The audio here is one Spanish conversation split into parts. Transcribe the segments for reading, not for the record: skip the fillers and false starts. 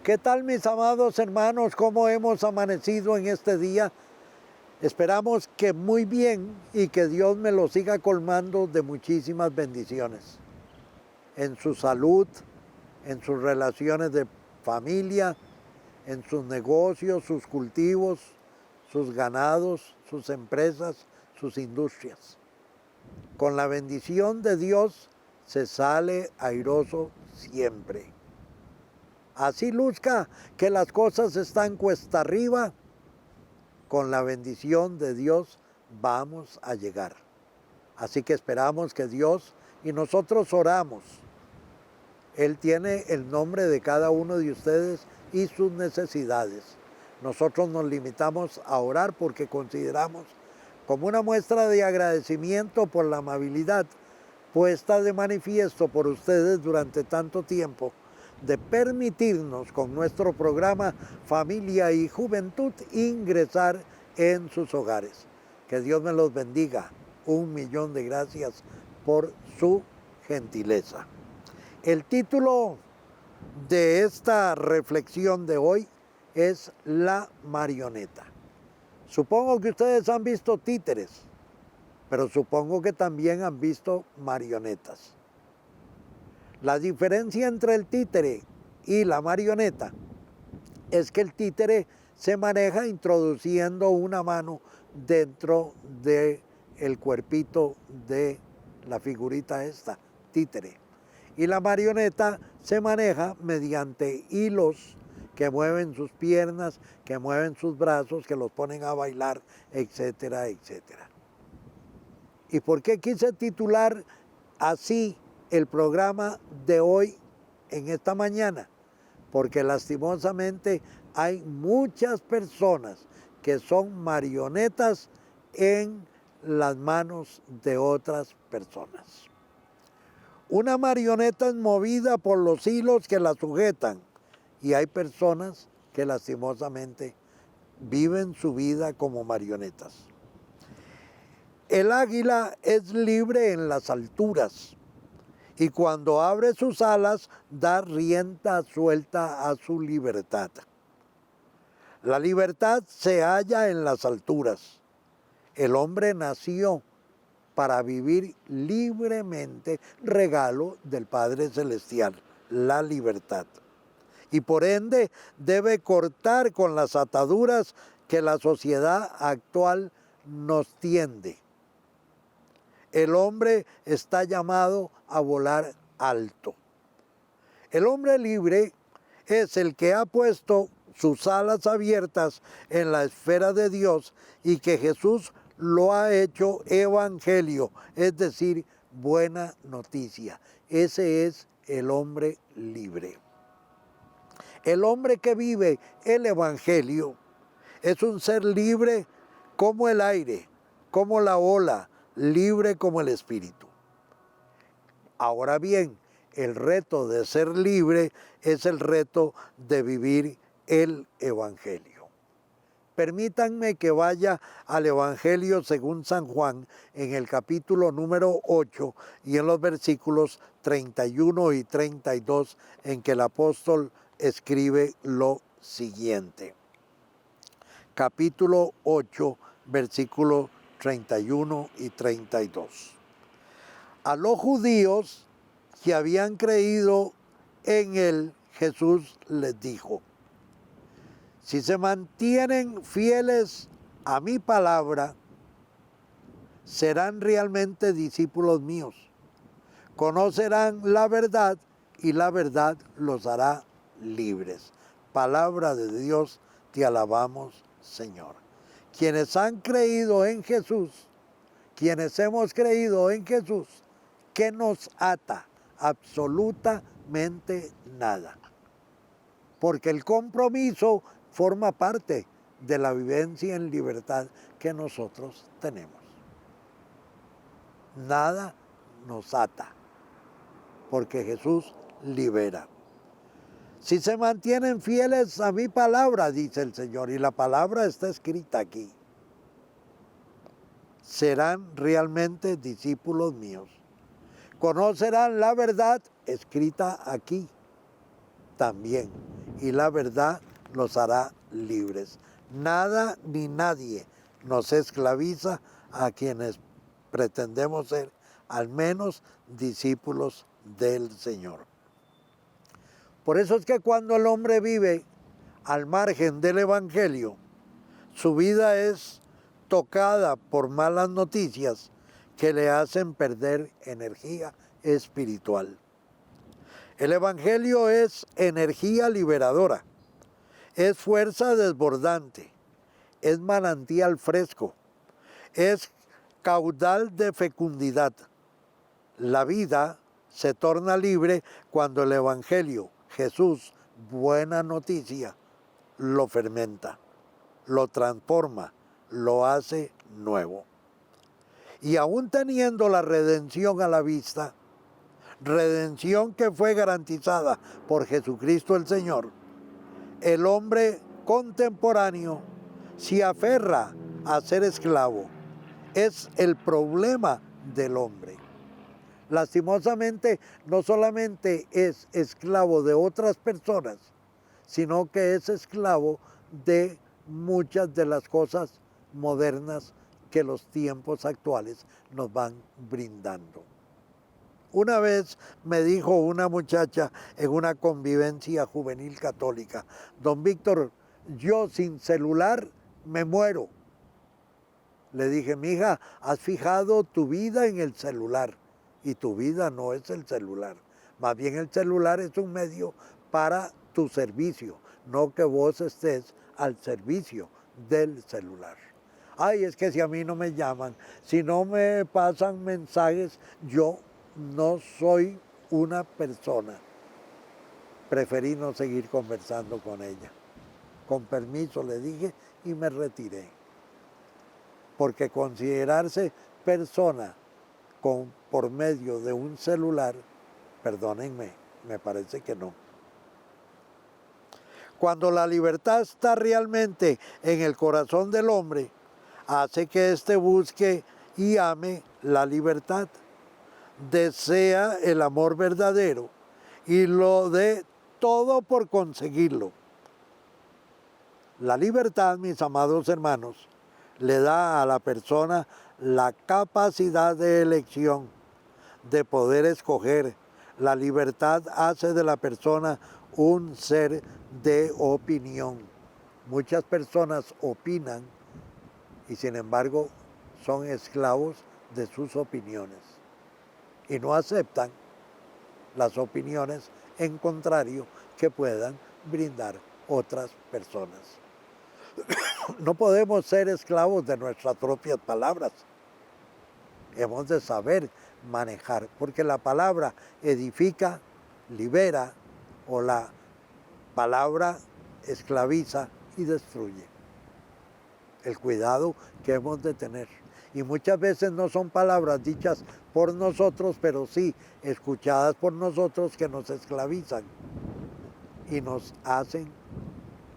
¿Qué tal, mis amados hermanos? ¿Cómo hemos amanecido en este día? Esperamos que muy bien y que Dios me lo siga colmando de muchísimas bendiciones en su salud, en sus relaciones de familia, en sus negocios, sus cultivos, sus ganados, sus empresas, sus industrias. Con la bendición de Dios se sale airoso siempre. Así luzca que las cosas están cuesta arriba, con la bendición de Dios vamos a llegar. Así que esperamos que Dios, y nosotros oramos, Él tiene el nombre de cada uno de ustedes y sus necesidades. Nosotros nos limitamos a orar porque consideramos como una muestra de agradecimiento por la amabilidad puesta de manifiesto por ustedes durante tanto tiempo, de permitirnos con nuestro programa Familia y Juventud ingresar en sus hogares. Que Dios me los bendiga. 1.000.000 de gracias por su gentileza. El título de esta reflexión de hoy es La marioneta. Supongo que ustedes han visto títeres, pero supongo que también han visto marionetas. La diferencia entre el títere y la marioneta es que el títere se maneja introduciendo una mano dentro del cuerpito de la figurita esta, títere. Y la marioneta se maneja mediante hilos que mueven sus piernas, que mueven sus brazos, que los ponen a bailar, etcétera, etcétera. ¿Y por qué quise titular así el programa de hoy en esta mañana? Porque lastimosamente hay muchas personas que son marionetas en las manos de otras personas. Una marioneta es movida por los hilos que la sujetan y hay personas que lastimosamente viven su vida como marionetas. El águila es libre en las alturas y cuando abre sus alas da rienda suelta a su libertad. La libertad se halla en las alturas. El hombre nació para vivir libremente, regalo del Padre Celestial, la libertad. Y por ende debe cortar con las ataduras que la sociedad actual nos tiende. El hombre está llamado a volar alto. El hombre libre es el que ha puesto sus alas abiertas en la esfera de Dios y que Jesús lo ha hecho evangelio, es decir, buena noticia. Ese es el hombre libre. El hombre que vive el evangelio es un ser libre como el aire, como la ola, libre como el espíritu. Ahora bien, el reto de ser libre es el reto de vivir el evangelio. Permítanme que vaya al Evangelio según San Juan en el capítulo número 8 y en los versículos 31 y 32 en que el apóstol escribe lo siguiente. Capítulo 8, versículos 31 y 32. A los judíos que habían creído en él, Jesús les dijo: si se mantienen fieles a mi palabra, serán realmente discípulos míos. Conocerán la verdad y la verdad los hará libres. Palabra de Dios, te alabamos, Señor. Quienes han creído en Jesús, quienes hemos creído en Jesús, ¿qué nos ata? Absolutamente nada. Porque el compromiso forma parte de la vivencia en libertad que nosotros tenemos. Nada nos ata, porque Jesús libera. Si se mantienen fieles a mi palabra, dice el Señor, y la palabra está escrita aquí, serán realmente discípulos míos. Conocerán la verdad escrita aquí. también, y la verdad los hará libres. Nada ni nadie nos esclaviza a quienes pretendemos ser al menos discípulos del Señor. Por eso es que cuando el hombre vive al margen del Evangelio, su vida es tocada por malas noticias que le hacen perder energía espiritual. El Evangelio es energía liberadora, es fuerza desbordante, es manantial fresco, es caudal de fecundidad. La vida se torna libre cuando el Evangelio, Jesús, buena noticia, lo fermenta, lo transforma, lo hace nuevo. Y aún teniendo la redención a la vista, redención que fue garantizada por Jesucristo el Señor, el hombre contemporáneo se aferra a ser esclavo. Es el problema del hombre. Lastimosamente, no solamente es esclavo de otras personas, sino que es esclavo de muchas de las cosas modernas que los tiempos actuales nos van brindando. Una vez me dijo una muchacha en una convivencia juvenil católica: don Víctor, yo sin celular me muero. Le dije: mija, has fijado tu vida en el celular, y tu vida no es el celular. Más bien el celular es un medio para tu servicio, no que vos estés al servicio del celular. Ay, es que si a mí no me llaman, si no me pasan mensajes, yo no soy una persona. Preferí no seguir conversando con ella. Con permiso le dije y me retiré. Porque considerarse persona por medio de un celular, perdónenme, me parece que no. Cuando la libertad está realmente en el corazón del hombre, hace que éste busque y ame la libertad, desea el amor verdadero y lo dé todo por conseguirlo. La libertad, mis amados hermanos, le da a la persona la capacidad de elección, de poder escoger. La libertad hace de la persona un ser de opinión. Muchas personas opinan y sin embargo son esclavos de sus opiniones y no aceptan las opiniones en contrario que puedan brindar otras personas. No podemos ser esclavos de nuestras propias palabras. Hemos de saber manejar, porque la palabra edifica, libera, o la palabra esclaviza y destruye. El cuidado que hemos de tener. Y muchas veces no son palabras dichas por nosotros, pero sí escuchadas por nosotros, que nos esclavizan y nos hacen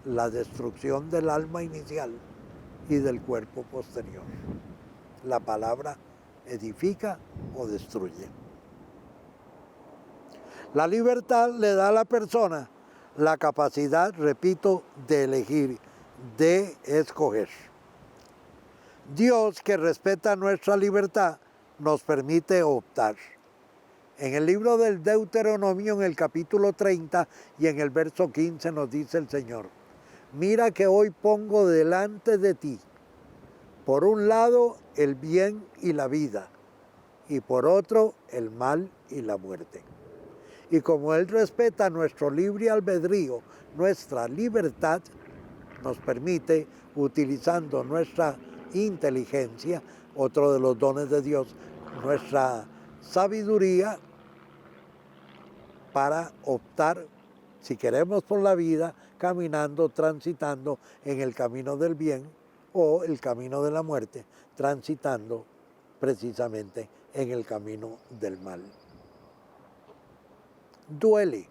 la destrucción del alma inicial y del cuerpo posterior. La palabra edifica o destruye. La libertad le da a la persona la capacidad, repito, de elegir, de escoger. Dios, que respeta nuestra libertad, nos permite optar. En el libro del Deuteronomio, en el capítulo 30 y en el verso 15, nos dice el Señor: mira que hoy pongo delante de ti, por un lado, el bien y la vida, y por otro, el mal y la muerte. Y como Él respeta nuestro libre albedrío, nuestra libertad, nos permite, utilizando nuestra inteligencia, otro de los dones de Dios, nuestra sabiduría, para optar, si queremos, por la vida, caminando, transitando en el camino del bien, o el camino de la muerte, transitando precisamente en el camino del mal. Duele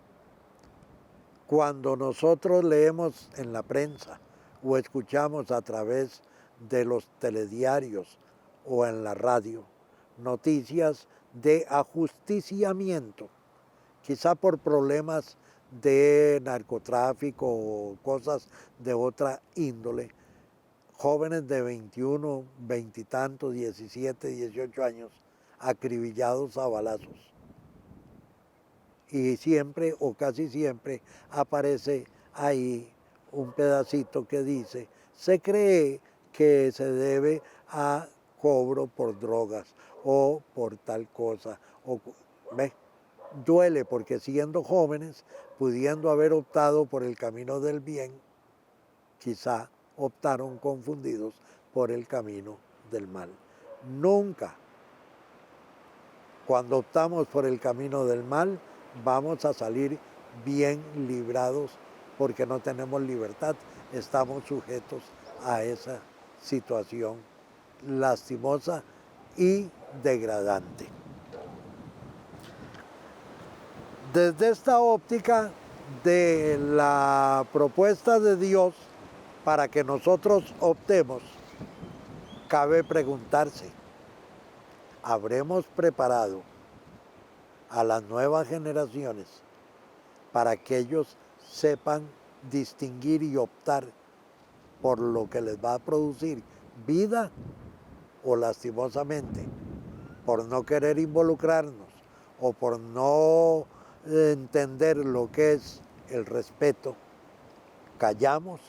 cuando nosotros leemos en la prensa o escuchamos a través de los telediarios o en la radio noticias de ajusticiamiento, quizá por problemas de narcotráfico o cosas de otra índole, jóvenes de 21, 20 y tantos, 17, 18 años, acribillados a balazos. Y siempre o casi siempre aparece ahí un pedacito que dice, se cree que se debe a cobro por drogas o por tal cosa. ¿Ve? Duele porque siendo jóvenes, pudiendo haber optado por el camino del bien, quizá optaron confundidos por el camino del mal. Nunca, cuando optamos por el camino del mal, vamos a salir bien librados porque no tenemos libertad, estamos sujetos a esa situación lastimosa y degradante. Desde esta óptica de la propuesta de Dios para que nosotros optemos, cabe preguntarse, ¿habremos preparado a las nuevas generaciones para que ellos sepan distinguir y optar por lo que les va a producir vida o lastimosamente por no querer involucrarnos o por no entender lo que es el respeto, callamos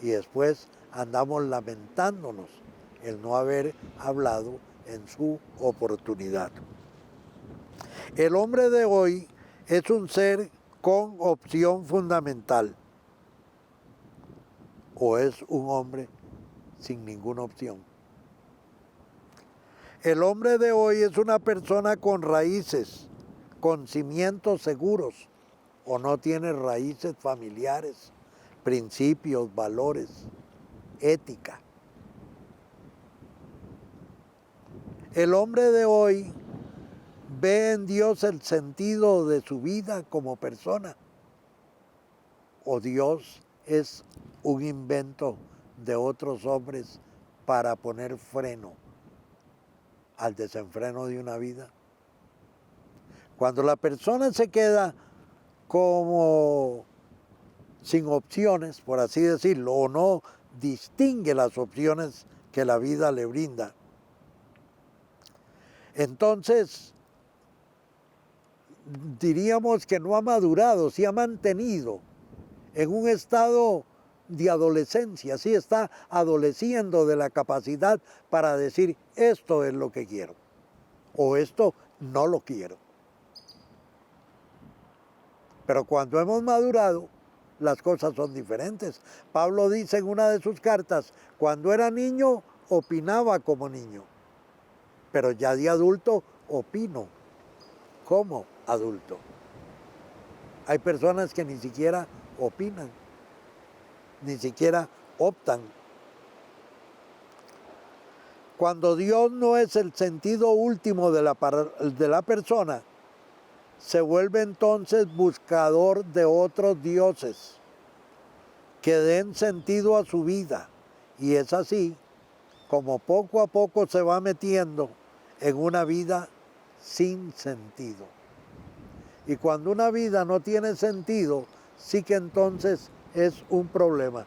y después andamos lamentándonos el no haber hablado en su oportunidad? El hombre de hoy es un ser con opción fundamental o es un hombre sin ninguna opción. El hombre de hoy es una persona con raíces, con cimientos seguros, o no tiene raíces familiares, principios, valores, ética. El hombre de hoy ve en Dios el sentido de su vida como persona, o Dios es un invento de otros hombres para poner freno al desenfreno de una vida. Cuando la persona se queda como sin opciones, por así decirlo, o no distingue las opciones que la vida le brinda, entonces diríamos que no ha madurado, sí ha mantenido en un estado de adolescencia, sí está adoleciendo de la capacidad para decir esto es lo que quiero o esto no lo quiero. Pero cuando hemos madurado, las cosas son diferentes. Pablo dice en una de sus cartas, cuando era niño opinaba como niño, pero ya de adulto opino como adulto. Hay personas que ni siquiera opinan, ni siquiera optan. Cuando Dios no es el sentido último de la persona, se vuelve entonces buscador de otros dioses que den sentido a su vida. Y es así como poco a poco se va metiendo en una vida sin sentido. Y cuando una vida no tiene sentido, sí que entonces es un problema,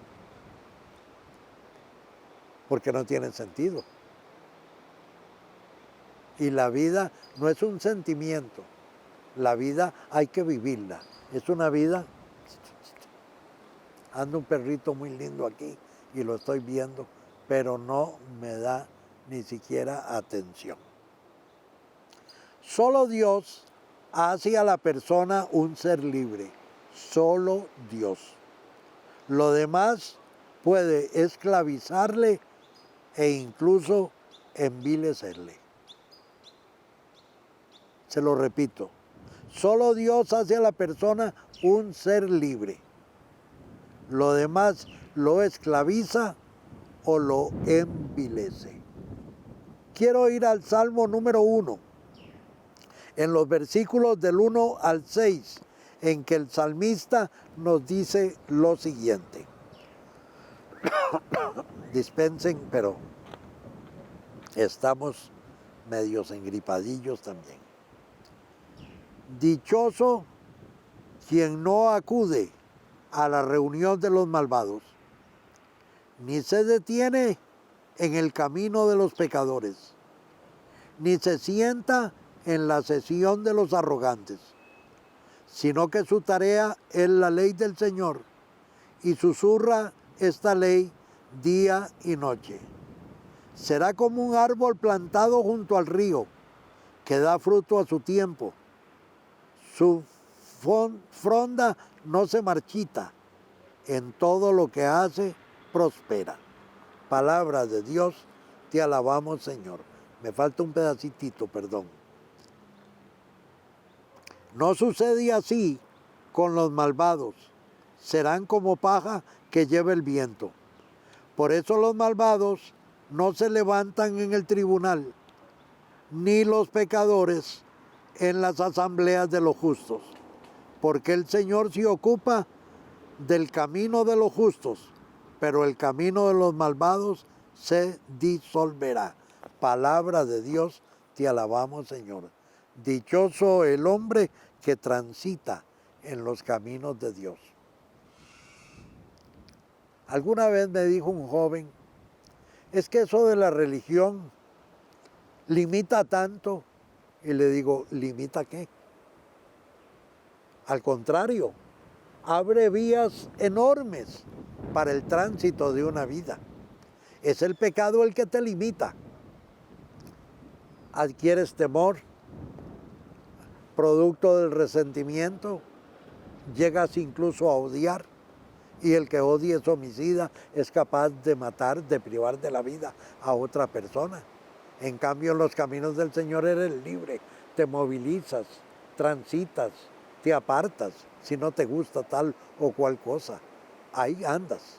porque no tiene sentido. Y la vida no es un sentimiento, la vida hay que vivirla. Es una vida, anda un perrito muy lindo aquí y lo estoy viendo, pero no me da ni siquiera atención. Solo Dios hace a la persona un ser libre, solo Dios. Lo demás puede esclavizarle e incluso envilecerle. Se lo repito, solo Dios hace a la persona un ser libre. Lo demás lo esclaviza o lo envilece. Quiero ir al Salmo número 1, en los versículos del 1 al 6, en que el salmista nos dice lo siguiente. Dispensen, pero estamos medios engripadillos también. Dichoso quien no acude a la reunión de los malvados, ni se detiene en el camino de los pecadores, ni se sienta en la sesión de los arrogantes, sino que su tarea es la ley del Señor, y susurra esta ley día y noche. Será como un árbol plantado junto al río, que da fruto a su tiempo. Su fronda no se marchita, en todo lo que hace prospera. Palabra de Dios, te alabamos, Señor. Me falta un pedacitito, perdón. No sucede así con los malvados. Serán como paja que lleva el viento. Por eso los malvados no se levantan en el tribunal, ni los pecadores en las asambleas de los justos. Porque el Señor se ocupa del camino de los justos, pero el camino de los malvados se disolverá. Palabra de Dios, te alabamos, Señor. Dichoso el hombre que transita en los caminos de Dios. Alguna vez me dijo un joven, es que eso de la religión limita tanto. Y le digo, ¿limita qué? Al contrario, abre vías enormes para el tránsito de una vida. Es el pecado el que te limita. Adquieres temor, producto del resentimiento, llegas incluso a odiar, y el que odia es homicida, es capaz de matar, de privar de la vida a otra persona. En cambio, en los caminos del Señor eres libre, te movilizas, transitas, te apartas, si no te gusta tal o cual cosa. Ahí andas.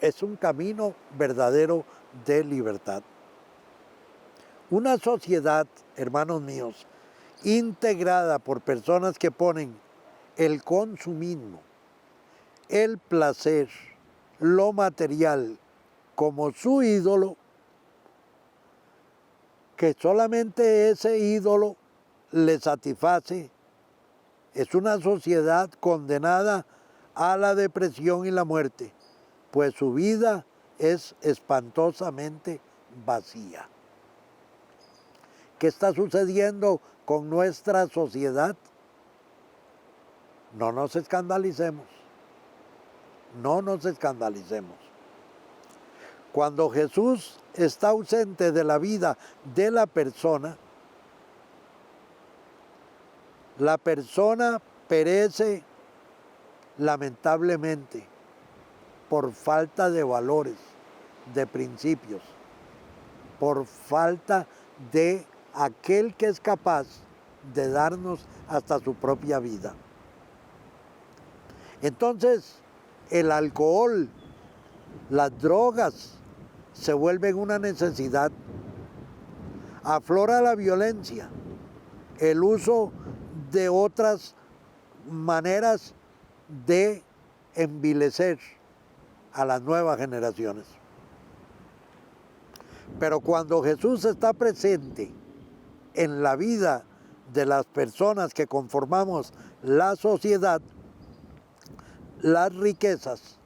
Es un camino verdadero de libertad. Una sociedad, hermanos míos, integrada por personas que ponen el consumismo, el placer, lo material como su ídolo, que solamente ese ídolo le satisface, es una sociedad condenada a la depresión y la muerte, pues su vida es espantosamente vacía. ¿Qué está sucediendo con nuestra sociedad? No nos escandalicemos. No nos escandalicemos. Cuando Jesús está ausente de la vida de la persona perece lamentablemente por falta de valores, de principios, por falta de aquel que es capaz de darnos hasta su propia vida. Entonces, el alcohol, las drogas se vuelven una necesidad. Aflora la violencia, el uso de otras maneras de envilecer a las nuevas generaciones. Pero cuando Jesús está presente en la vida de las personas que conformamos la sociedad, las riquezas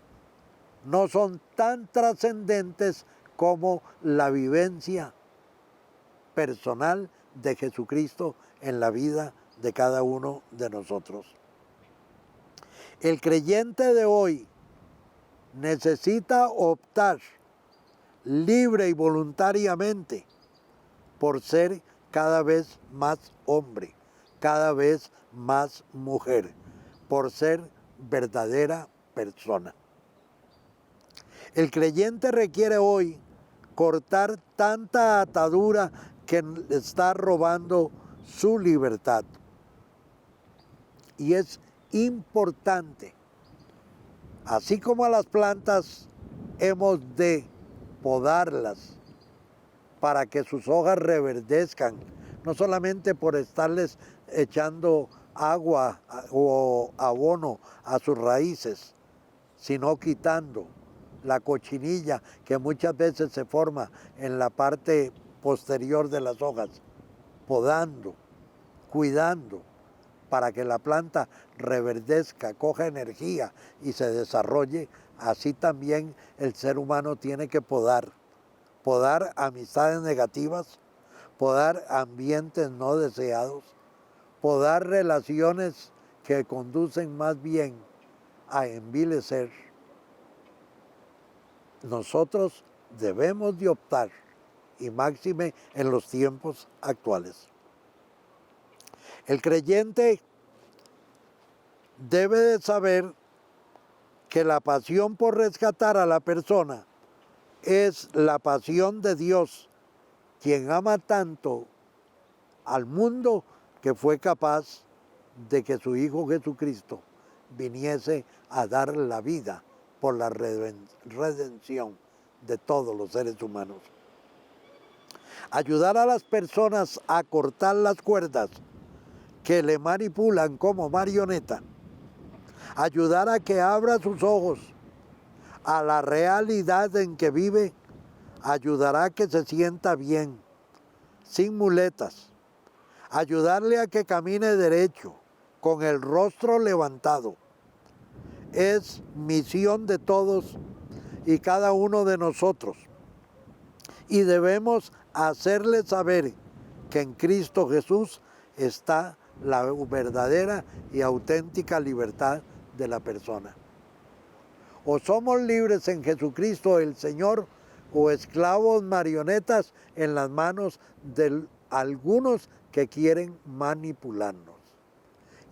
no son tan trascendentes como la vivencia personal de Jesucristo en la vida de cada uno de nosotros. El creyente de hoy necesita optar libre y voluntariamente por ser cada vez más hombre, cada vez más mujer, por ser verdadera persona. El creyente requiere hoy cortar tanta atadura que le está robando su libertad. Y es importante, así como a las plantas hemos de podarlas para que sus hojas reverdezcan, no solamente por estarles echando agua o abono a sus raíces, sino quitando la cochinilla que muchas veces se forma en la parte posterior de las hojas, podando, cuidando, para que la planta reverdezca, coja energía y se desarrolle, así también el ser humano tiene que podar amistades negativas, podar ambientes no deseados, podar relaciones que conducen más bien a envilecer. Nosotros debemos de optar, y máxime en los tiempos actuales. El creyente debe de saber que la pasión por rescatar a la persona es la pasión de Dios, quien ama tanto al mundo que fue capaz de que su Hijo Jesucristo viniese a dar la vida por la redención de todos los seres humanos. Ayudar a las personas a cortar las cuerdas que le manipulan como marioneta. Ayudar a que abra sus ojos a la realidad en que vive. Ayudará a que se sienta bien, sin muletas. Ayudarle a que camine derecho, con el rostro levantado. Es misión de todos y cada uno de nosotros. Y debemos hacerle saber que en Cristo Jesús está la verdadera y auténtica libertad de la persona. O somos libres en Jesucristo el Señor, o esclavos marionetas en las manos de algunos que quieren manipularnos.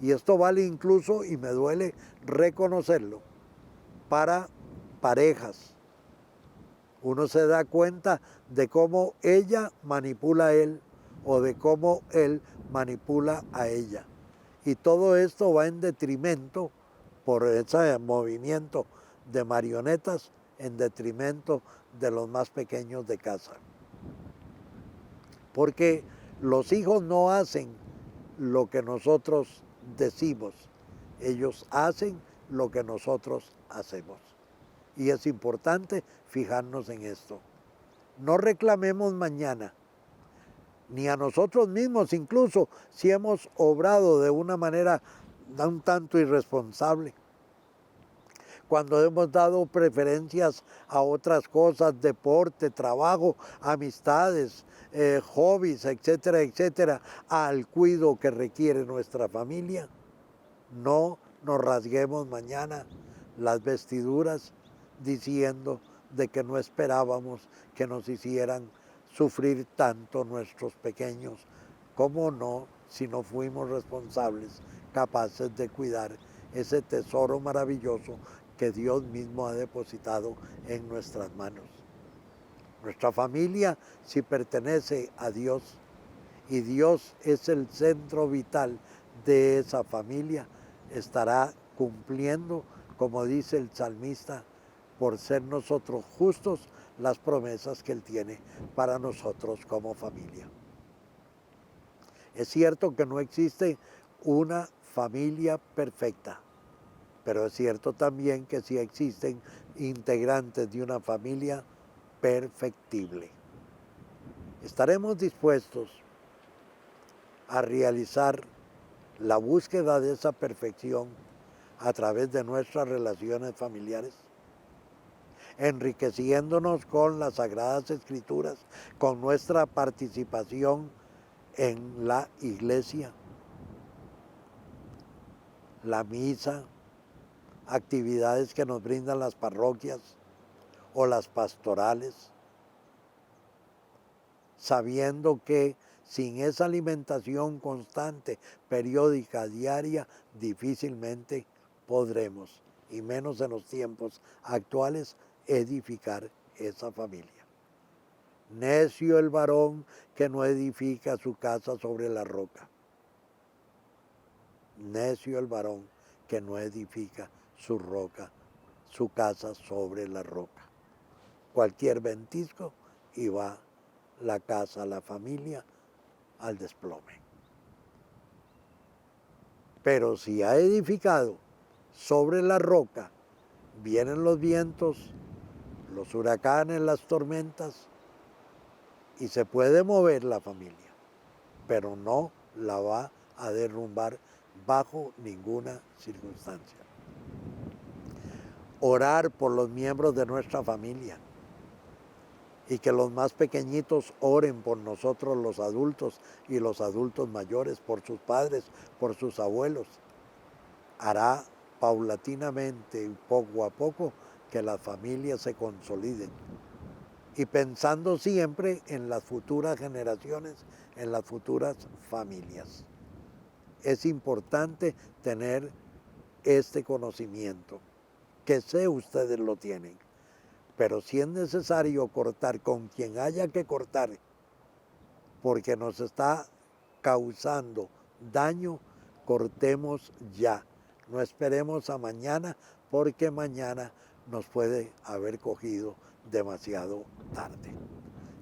Y esto vale incluso, y me duele reconocerlo, para parejas. Uno se da cuenta de cómo ella manipula a él o de cómo él manipula a ella. Y todo esto va en detrimento, por ese movimiento de marionetas, en detrimento de los más pequeños de casa. Porque los hijos no hacen lo que nosotros decimos, ellos hacen lo que nosotros hacemos. Y es importante fijarnos en esto. No reclamemos mañana, ni a nosotros mismos, incluso si hemos obrado de una manera un tanto irresponsable. Cuando hemos dado preferencias a otras cosas, deporte, trabajo, amistades, hobbies, etcétera, etcétera, al cuidado que requiere nuestra familia, no nos rasguemos mañana las vestiduras diciendo de que no esperábamos que nos hicieran sufrir tanto nuestros pequeños. ¿Cómo no, si no fuimos responsables, capaces de cuidar ese tesoro maravilloso que Dios mismo ha depositado en nuestras manos? Nuestra familia, si pertenece a Dios, y Dios es el centro vital de esa familia, estará cumpliendo, como dice el salmista, por ser nosotros justos, las promesas que Él tiene para nosotros como familia. Es cierto que no existe una familia perfecta, pero es cierto también que sí existen integrantes de una familia perfectible. Estaremos dispuestos a realizar la búsqueda de esa perfección a través de nuestras relaciones familiares, enriqueciéndonos con las Sagradas Escrituras, con nuestra participación en la iglesia, la misa, actividades que nos brindan las parroquias o las pastorales, sabiendo que sin esa alimentación constante, periódica, diaria, difícilmente podremos, y menos en los tiempos actuales, edificar esa familia. Necio el varón que no edifica su casa sobre la roca. Necio el varón que no edifica su casa sobre la roca. Cualquier ventisco y va la casa, la familia, al desplome. Pero si ha edificado sobre la roca, vienen los vientos, los huracanes, las tormentas, y se puede mover la familia, pero no la va a derrumbar bajo ninguna circunstancia. Orar por los miembros de nuestra familia y que los más pequeñitos oren por nosotros los adultos y los adultos mayores, por sus padres, por sus abuelos. Hará paulatinamente y poco a poco que las familias se consoliden. Y pensando siempre en las futuras generaciones, en las futuras familias. Es importante tener este conocimiento, que sé ustedes lo tienen, pero si es necesario cortar con quien haya que cortar, porque nos está causando daño, cortemos ya. No esperemos a mañana, porque mañana nos puede haber cogido demasiado tarde.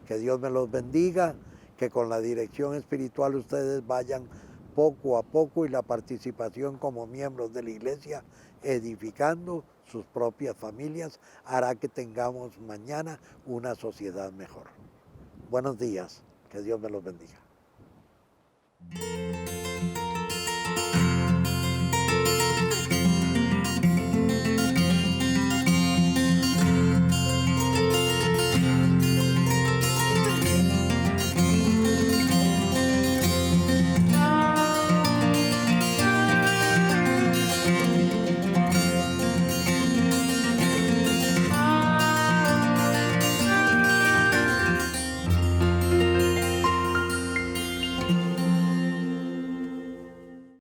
Que Dios me los bendiga, que con la dirección espiritual ustedes vayan poco a poco y la participación como miembros de la iglesia, edificando sus propias familias, hará que tengamos mañana una sociedad mejor. Buenos días, que Dios me los bendiga.